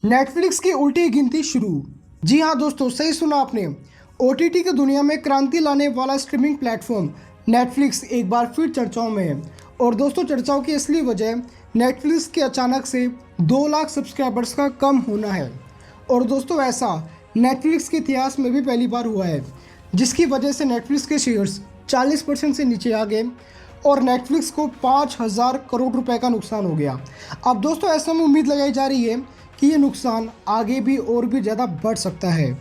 Netflix की उल्टी गिनती शुरू। जी हाँ दोस्तों, सही सुना आपने। ओटीटी की दुनिया में क्रांति लाने वाला स्ट्रीमिंग प्लेटफॉर्म नेटफ्लिक्स एक बार फिर चर्चाओं में है। और दोस्तों, चर्चाओं की असली वजह नेटफ्लिक्स के अचानक से 2 लाख सब्सक्राइबर्स का कम होना है। और दोस्तों, ऐसा नेटफ्लिक्स के इतिहास में भी पहली बार हुआ है, जिसकी वजह से नेटफ्लिक्स के शेयर्स 40% से नीचे आ गए और नेटफ्लिक्स को 5,000 करोड़ रुपए का नुकसान हो गया। अब दोस्तों, ऐसे में उम्मीद लगाई जा रही है कि ये नुकसान आगे भी और भी ज़्यादा बढ़ सकता है।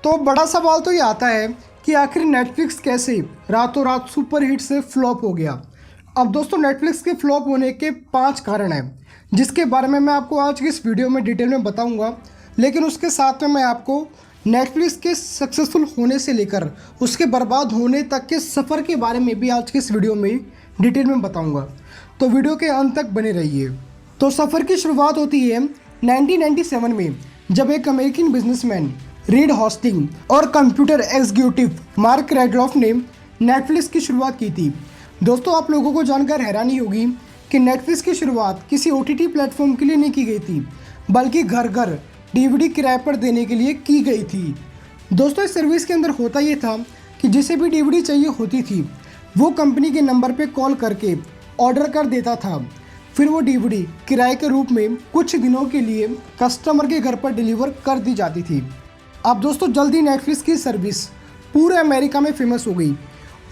तो बड़ा सवाल तो ये आता है कि आखिर नेटफ्लिक्स कैसे रातों रात सुपरहिट से फ्लॉप हो गया। अब दोस्तों, नेटफ्लिक्स के फ्लॉप होने के 5 कारण हैं, जिसके बारे में मैं आपको आज की इस वीडियो में डिटेल में बताऊंगा। लेकिन उसके साथ में मैं आपको नेटफ्लिक्स के सक्सेसफुल होने से लेकर उसके बर्बाद होने तक के सफ़र के बारे में भी आज की इस वीडियो में डिटेल में बताऊंगा। तो वीडियो के अंत तक बने रहिए। तो सफ़र की शुरुआत होती है 1997 में, जब एक अमेरिकन बिजनेसमैन रीड हॉस्टिंग और कंप्यूटर एग्जीक्यूटिव मार्क रेडलॉफ ने नेटफ्लिक्स की शुरुआत की थी। दोस्तों, आप लोगों को जानकर हैरानी होगी कि नेटफ्लिक्स की शुरुआत किसी ओटीटी प्लेटफॉर्म के लिए नहीं की गई थी, बल्कि घर घर डीवीडी किराए पर देने के लिए की गई थी। दोस्तों, इस सर्विस के अंदर होता ये था कि जिसे भी डीवीडी चाहिए होती थी, वो कंपनी के नंबर पे कॉल करके ऑर्डर कर देता था। फिर वो डीवीडी किराए के रूप में कुछ दिनों के लिए कस्टमर के घर पर डिलीवर कर दी जाती थी। अब दोस्तों, जल्दी नेटफ्लिक्स की सर्विस पूरे अमेरिका में फेमस हो गई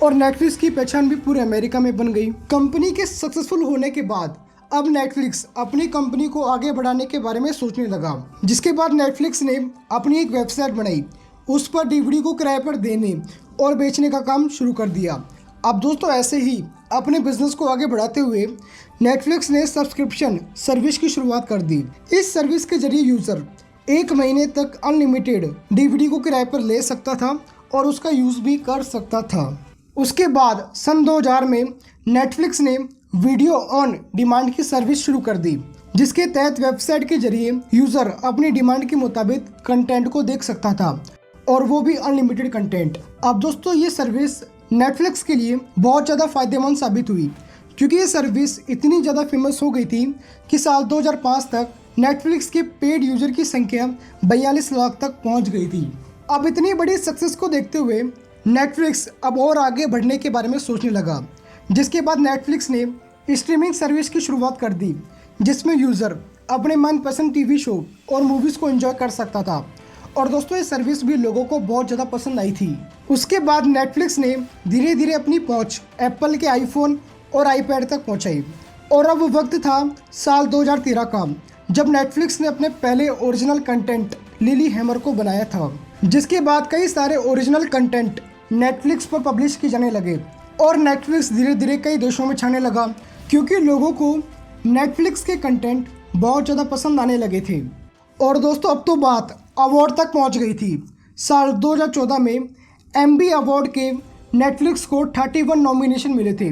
और नेटफ्लिक्स की पहचान भी पूरे अमेरिका में बन गई। कंपनी के सक्सेसफुल होने के बाद अब नेटफ्लिक्स अपनी कंपनी को आगे बढ़ाने के बारे में सोचने लगा, जिसके बाद नेटफ्लिक्स ने अपनी एक वेबसाइट बनाई, उस पर डीवीडी को किराए पर देने और बेचने का काम शुरू कर दिया। अब दोस्तों, ऐसे ही अपने बिजनेस को आगे बढ़ाते हुए नेटफ्लिक्स ने सब्सक्रिप्शन सर्विस की शुरुआत कर दी। इस सर्विस के जरिए यूज़र 1 महीने तक अनलिमिटेड डीवीडी को किराए पर ले सकता था और उसका यूज़ भी कर सकता था। उसके बाद सन 2000 में नेटफ्लिक्स ने वीडियो ऑन डिमांड की सर्विस शुरू कर दी, जिसके तहत वेबसाइट के जरिए यूज़र अपनी डिमांड के मुताबिक कंटेंट को देख सकता था, और वो भी अनलिमिटेड कंटेंट। अब दोस्तों, ये सर्विस नेटफ्लिक्स के लिए बहुत ज़्यादा फ़ायदेमंद साबित हुई, क्योंकि ये सर्विस इतनी ज़्यादा फेमस हो गई थी कि साल 2005 तक नेटफ्लिक्स के पेड यूज़र की संख्या 42 लाख तक पहुंच गई थी। अब इतनी बड़ी सक्सेस को देखते हुए नेटफ्लिक्स अब और आगे बढ़ने के बारे में सोचने लगा, जिसके बाद नेटफ्लिक्स ने स्ट्रीमिंग सर्विस की शुरुआत कर दी, जिसमें यूज़र अपने मनपसंद टीवी शो और मूवीज़ को एंजॉय कर सकता था। और दोस्तों, ये सर्विस भी लोगों को बहुत ज़्यादा पसंद आई थी। उसके बाद नेटफ्लिक्स ने धीरे धीरे अपनी पहुंच एप्पल के आईफोन और आईपैड तक पहुंचाई। और अब वक्त था साल 2013 का, जब नेटफ्लिक्स ने अपने पहले ओरिजिनल कंटेंट लिली हैमर को बनाया था, जिसके बाद कई सारे ओरिजिनल कंटेंट नेटफ्लिक्स पर पब्लिश किए जाने लगे और नेटफ्लिक्स धीरे धीरे कई देशों में छाने लगा, क्योंकि लोगों को नेटफ्लिक्स के कंटेंट बहुत ज़्यादा पसंद आने लगे थे। और दोस्तों, अब तो बात अवार्ड तक पहुंच गई थी। साल 2014 में एम्बी अवार्ड के नेटफ्लिक्स को 31 नॉमिनेशन मिले थे,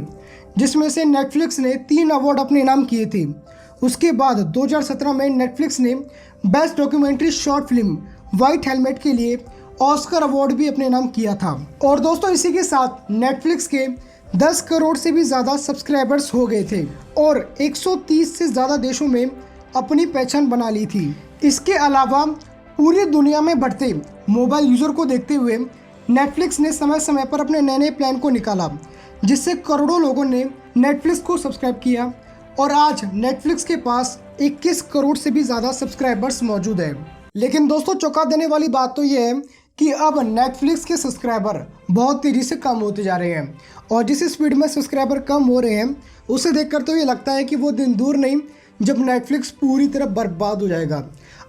जिसमें से नेटफ्लिक्स ने 3 अवार्ड अपने नाम किए थे। उसके बाद 2017 में नेटफ्लिक्स ने best documentary short film white helmet के लिए ऑस्कर अवार्ड भी अपने नाम किया था। और दोस्तों, इसी के साथ नेटफ्लिक्स के 10 करोड़ से भी ज़्यादा सब्सक्राइबर्स हो गए थे और 130 से ज़्यादा देशों में अपनी पहचान बना ली थी। इसके अलावा पूरी दुनिया में बढ़ते मोबाइल यूज़र को देखते हुए नेटफ्लिक्स ने समय समय पर अपने नए नए प्लान को निकाला, जिससे करोड़ों लोगों ने नेटफ्लिक्स को सब्सक्राइब किया और आज नेटफ्लिक्स के पास 21 करोड़ से भी ज़्यादा सब्सक्राइबर्स मौजूद है। लेकिन दोस्तों, चौंका देने वाली बात तो ये है कि अब नेटफ्लिक्स के सब्सक्राइबर बहुत तेज़ी से कम होते जा रहे हैं, और जिस स्पीड में सब्सक्राइबर कम हो रहे हैं, उसे देखकर तो ये लगता है कि वो दिन दूर नहीं जब नेटफ्लिक्स पूरी तरह बर्बाद हो जाएगा।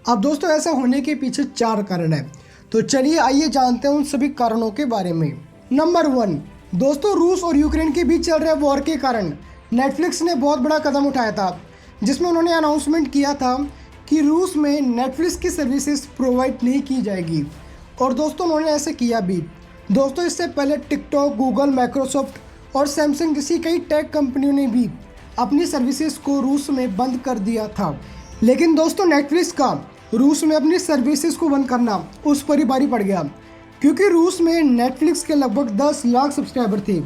अब दोस्तों, ऐसा होने के पीछे 4 कारण हैं, तो चलिए आइए जानते हैं उन सभी कारणों के बारे में। नंबर 1, दोस्तों, रूस और यूक्रेन के बीच चल रहे वॉर के कारण नेटफ्लिक्स ने बहुत बड़ा कदम उठाया था, जिसमें उन्होंने अनाउंसमेंट किया था कि रूस में नेटफ्लिक्स की सर्विसेज प्रोवाइड नहीं की जाएगी। और दोस्तों, उन्होंने ऐसे किया भी। दोस्तों, इससे पहले टिकटॉक, गूगल, माइक्रोसॉफ्ट और सैमसंग जैसी कई टेक कंपनियों ने भी अपनी सर्विसेज को रूस में बंद कर दिया था। लेकिन दोस्तों, नेटफ्लिक्स का रूस में अपनी सर्विसेज को बंद करना उस पर ही भारी पड़ गया, क्योंकि रूस में नेटफ्लिक्स के लगभग 10 लाख सब्सक्राइबर थे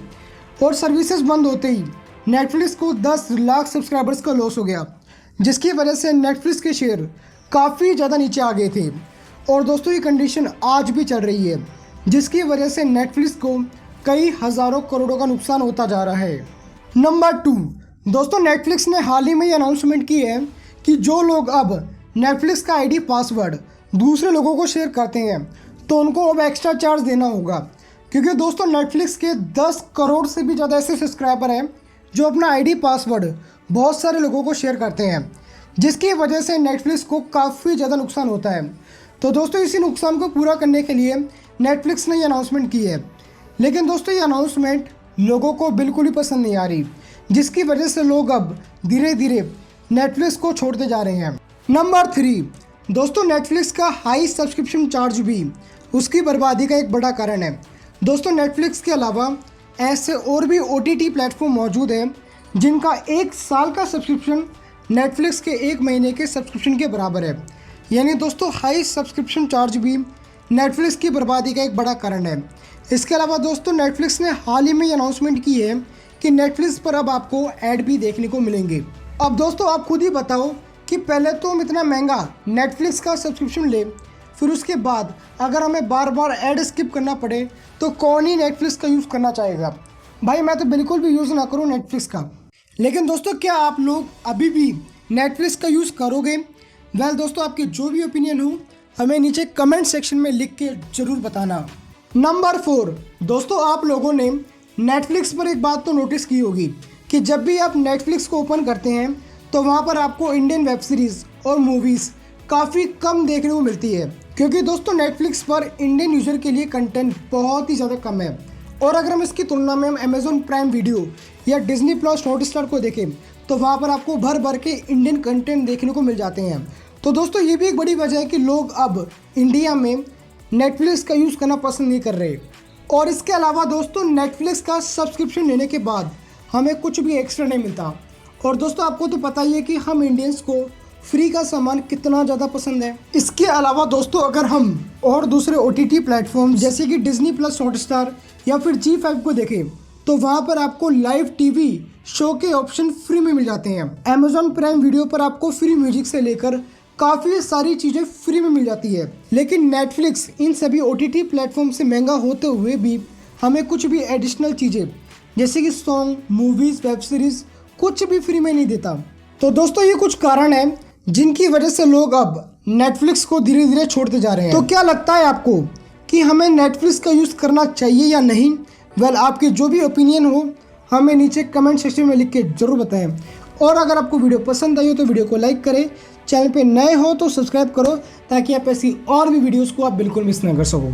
और सर्विसेज बंद होते ही नेटफ्लिक्स को 10 लाख सब्सक्राइबर्स का लॉस हो गया, जिसकी वजह से नेटफ्लिक्स के शेयर काफ़ी ज़्यादा नीचे आ गए थे और दोस्तों ये कंडीशन आज भी चल रही है, जिसकी वजह से नेटफ्लिक्स को कई हज़ारों करोड़ों का नुकसान होता जा रहा है। नंबर 2, दोस्तों नेटफ्लिक्स ने हाल ही में ये अनाउंसमेंट की है कि जो लोग अब नेटफ्लिक्स का आईडी पासवर्ड दूसरे लोगों को शेयर करते हैं तो उनको अब एक्स्ट्रा चार्ज देना होगा, क्योंकि दोस्तों नेटफ्लिक्स के 10 करोड़ से भी ज़्यादा ऐसे सब्सक्राइबर हैं जो अपना आईडी पासवर्ड बहुत सारे लोगों को शेयर करते हैं, जिसकी वजह से नेटफ्लिक्स को काफ़ी ज़्यादा नुकसान होता है। तो दोस्तों इसी नुकसान को पूरा करने के लिए नेटफ्लिक्स ने ये अनाउंसमेंट की है, लेकिन दोस्तों ये अनाउंसमेंट लोगों को बिल्कुल ही पसंद नहीं आ रही, जिसकी वजह से लोग अब धीरे धीरे नेटफ्लिक्स को छोड़ते जा रहे हैं। नंबर 3, दोस्तों नेटफ्लिक्स का हाई सब्सक्रिप्शन चार्ज भी उसकी बर्बादी का एक बड़ा कारण है। दोस्तों नेटफ्लिक्स के अलावा ऐसे और भी OTT प्लेटफॉर्म मौजूद हैं जिनका 1 साल का सब्सक्रिप्शन नेटफ्लिक्स के 1 महीने के सब्सक्रिप्शन के बराबर है। यानी दोस्तों हाई सब्सक्रिप्शन चार्ज भी नेटफ्लिक्स की बर्बादी का एक बड़ा कारण है। इसके अलावा दोस्तों नेटफ्लिक्स ने हाल ही में ये अनाउंसमेंट की है कि नेटफ्लिक्स पर अब आपको ऐड भी देखने को मिलेंगे। अब दोस्तों आप खुद ही बताओ कि पहले तो हम इतना महंगा नेटफ्लिक्स का सब्सक्रिप्शन ले, फिर उसके बाद अगर हमें बार बार ऐड स्किप करना पड़े तो कौन ही नेटफ्लिक्स का यूज़ करना चाहेगा। भाई मैं तो बिल्कुल भी यूज़ ना करूँ नेटफ्लिक्स का। लेकिन दोस्तों क्या आप लोग अभी भी नेटफ्लिक्स का यूज़ करोगे? वेल दोस्तों आपके जो भी ओपिनियन हो हमें नीचे कमेंट सेक्शन में लिख के ज़रूर बताना। नंबर 4, दोस्तों आप लोगों ने नेटफ्लिक्स पर एक बात तो नोटिस की होगी कि जब भी आप नेटफ्लिक्स को ओपन करते हैं तो वहाँ पर आपको इंडियन वेब सीरीज़ और मूवीज़ काफ़ी कम देखने को मिलती है, क्योंकि दोस्तों नेटफ्लिक्स पर इंडियन यूज़र के लिए कंटेंट बहुत ही ज़्यादा कम है। और अगर हम इसकी तुलना में हम अमेज़ॉन प्राइम वीडियो या डिज्नी प्लस हॉटस्टार को देखें तो वहाँ पर आपको भर भर के इंडियन कंटेंट देखने को मिल जाते हैं। तो दोस्तों ये भी एक बड़ी वजह है कि लोग अब इंडिया में नेटफ्लिक्स का यूज़ करना पसंद नहीं कर रहे। और इसके अलावा दोस्तों नेटफ्लिक्स का सब्सक्रिप्शन लेने के बाद हमें कुछ भी एक्स्ट्रा नहीं मिलता। और दोस्तों आपको तो पता ही है कि हम इंडियंस को फ्री का सामान कितना ज़्यादा पसंद है। इसके अलावा दोस्तों अगर हम और दूसरे OTT प्लेटफॉर्म जैसे कि डिज्नी प्लस हॉटस्टार या फिर G5 को देखें तो वहाँ पर आपको लाइव TV शो के ऑप्शन फ्री में मिल जाते हैं। अमेज़ॉन प्राइम वीडियो पर आपको फ्री म्यूजिक से लेकर काफ़ी सारी चीज़ें फ्री में मिल जाती है। लेकिन नेटफ्लिक्स इन सभी OTT प्लेटफॉर्म से महंगा होते हुए भी हमें कुछ भी एडिशनल चीज़ें जैसे कि सॉन्ग, मूवीज़, वेब सीरीज़ कुछ भी फ्री में नहीं देता। तो दोस्तों ये कुछ कारण हैं जिनकी वजह से लोग अब नेटफ्लिक्स को धीरे धीरे छोड़ते जा रहे हैं। तो क्या लगता है आपको कि हमें नेटफ्लिक्स का यूज़ करना चाहिए या नहीं? वेल आपके जो भी ओपिनियन हो हमें नीचे कमेंट सेक्शन में लिख के ज़रूर बताएं। और अगर आपको वीडियो पसंद आई हो तो वीडियो को लाइक करें, चैनल पे नए हो तो सब्सक्राइब करो ताकि आप ऐसी और भी वीडियोस को आप बिल्कुल मिस ना कर सको।